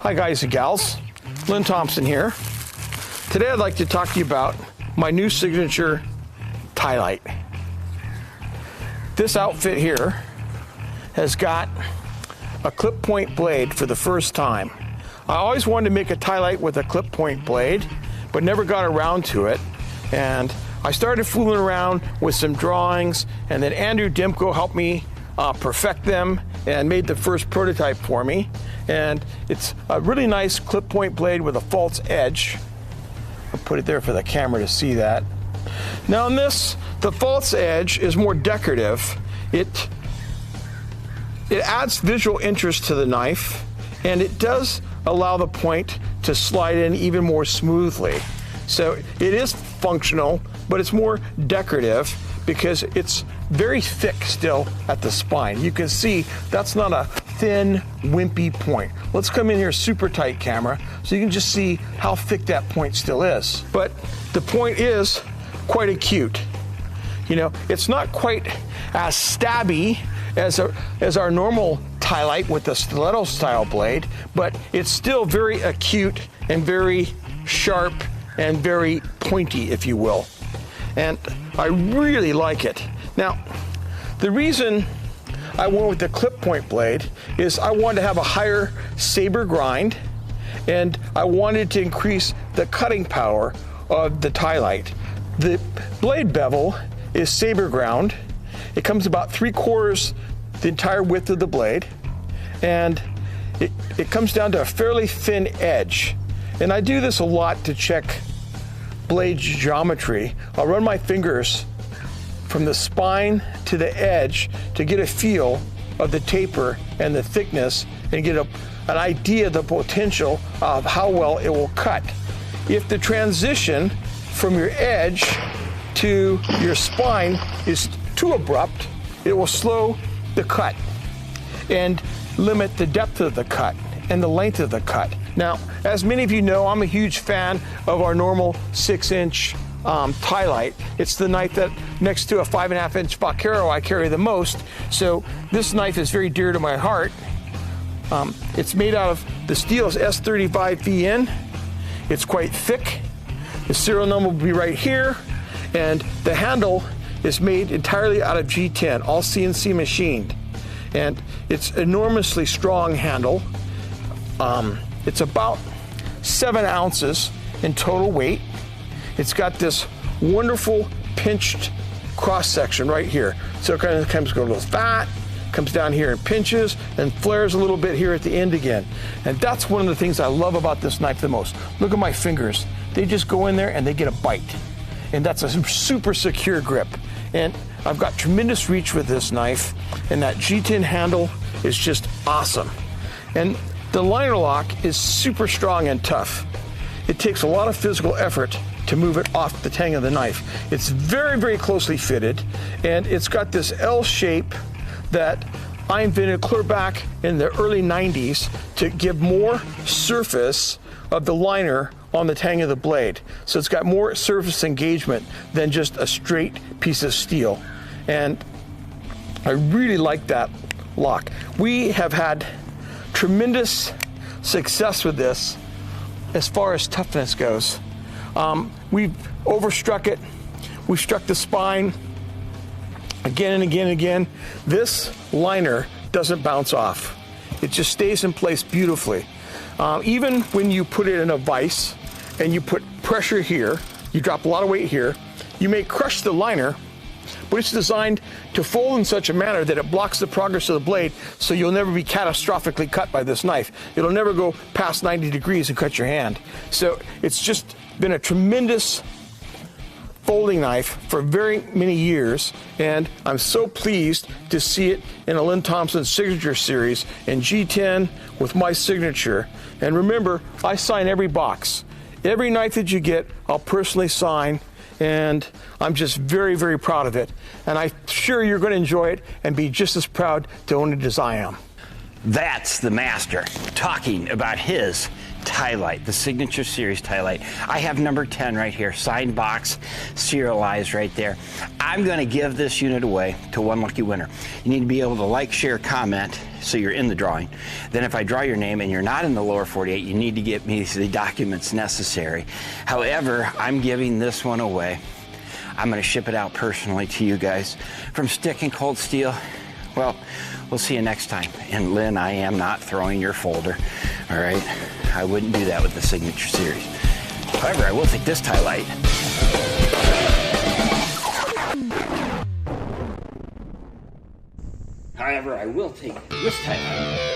Hi guys and gals, Lynn Thompson here. Today I'd like to talk to you about my new signature tie light. This outfit here has got a clip point blade for the first time. I always wanted to make a tie light with a clip point blade, but never got around to it. And I started fooling around with some drawings, and then Andrew Demko helped me perfect them and made the first prototype for me. And it's a really nice clip point blade with a false edge. I'll put it there for the camera to see that. Now in this, the false edge is more decorative. It adds visual interest to the knife, and it does allow the point to slide in even more smoothly. So it is functional, but it's more decorative because it's very thick still at the spine. You can see that's not a thin, wimpy point. Let's come in here super tight, camera, so you can just see how thick that point still is. But the point is quite acute. You know, it's not quite as stabby as our normal tie light with the stiletto style blade, but it's still very acute and very sharp and very pointy, if you will. And I really like it. Now, the reason I went with the clip point blade is I wanted to have a higher saber grind, and I wanted to increase the cutting power of the tie light. The blade bevel is saber ground. It comes about 3/4 the entire width of the blade, and it comes down to a fairly thin edge. And I do this a lot to check blade geometry. I'll run my fingers from the spine to the edge to get a feel of the taper and the thickness and get an idea of the potential of how well it will cut. If the transition from your edge to your spine is too abrupt, it will slow the cut and limit the depth of the cut and the length of the cut. Now, as many of you know, I'm a huge fan of our normal 6-inch tie light. It's the knife that, next to a 5.5-inch Vaquero, I carry the most. So this knife is very dear to my heart. It's made out of the steel is S35Vn. It's quite thick. The serial number will be right here, and the handle is made entirely out of G10, all CNC machined, and it's enormously strong handle. It's about 7 ounces in total weight. It's got this wonderful pinched cross section right here. So it kind of goes fat, comes down here and pinches, and flares a little bit here at the end again. And that's one of the things I love about this knife the most. Look at my fingers. They just go in there and they get a bite. And that's a super secure grip. And I've got tremendous reach with this knife, and that G10 handle is just awesome. And the liner lock is super strong and tough. It takes a lot of physical effort to move it off the tang of the knife. It's very, very closely fitted, and it's got this L shape that I invented clear back in the early 90s to give more surface of the liner on the tang of the blade. So it's got more surface engagement than just a straight piece of steel. And I really like that lock. We have had tremendous success with this as far as toughness goes. We've overstruck it. We've struck the spine again and again and again. This liner doesn't bounce off. It just stays in place beautifully. Even when you put it in a vise and you put pressure here, you drop a lot of weight here, you may crush the liner, but it's designed to fold in such a manner that it blocks the progress of the blade, so you'll never be catastrophically cut by this knife. It'll never go past 90 degrees and cut your hand. So it's just been a tremendous folding knife for very many years, and I'm so pleased to see it in a Lynn Thompson signature series in G10 with my signature. And remember, I sign every box. Every knife that you get, I'll personally sign, and I'm just very, very proud of it. And I'm sure you're going to enjoy it and be just as proud to own it as I am. That's the master talking about his tie light, the Signature Series tie light. I have number 10 right here, signed box, serialized right there. I'm going to give this unit away to one lucky winner. You need to be able to like, share, comment, so you're in the drawing. Then if I draw your name and you're not in the lower 48, you need to get me the documents necessary. However, I'm giving this one away. I'm going to ship it out personally to you guys from Stick and Cold Steel. Well, we'll see you next time. And Lynn, I am not throwing your folder, all right? I wouldn't do that with the Signature Series. However, I will take this tie light. However, I will take this tie light.